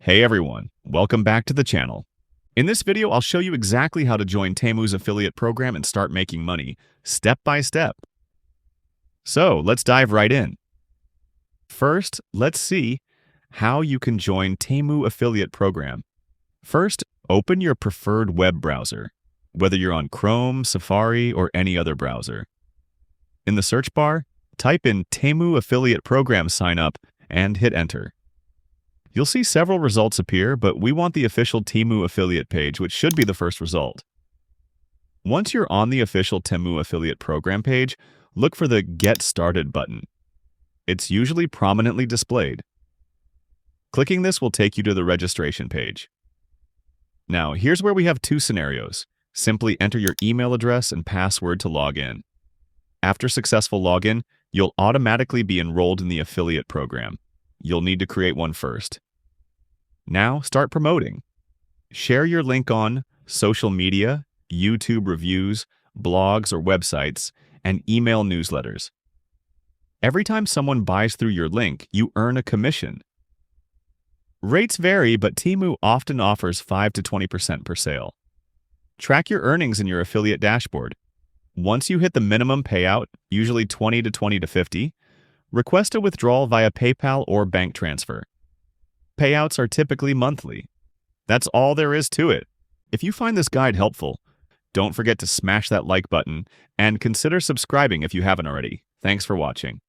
Hey everyone, welcome back to the channel. In this video, I'll show you exactly how to join Temu's affiliate program and start making money, step by step. So let's dive right in. First, let's see how you can join Temu affiliate program. First, open your preferred web browser, whether you're on Chrome, Safari, or any other browser. In the search bar, type in Temu affiliate program sign up and hit enter. You'll see several results appear, but we want the official Temu affiliate page, which should be the first result. Once you're on the official Temu affiliate program page, look for the Get Started button. It's usually prominently displayed. Clicking this will take you to the registration page. Now, here's where we have two scenarios. Simply enter your email address and password to log in. After successful login, you'll automatically be enrolled in the affiliate program. You'll need to create one first. Now, start promoting. Share your link on social media, YouTube reviews, blogs or websites, and email newsletters. Every time someone buys through your link, you earn a commission. Rates vary, but Temu often offers 5 to 20% per sale. Track your earnings in your affiliate dashboard. Once you hit the minimum payout, usually 20 to 50, request a withdrawal via PayPal or bank transfer. Payouts are typically monthly. That's all there is to it. If you find this guide helpful, don't forget to smash that like button and consider subscribing if you haven't already. Thanks for watching.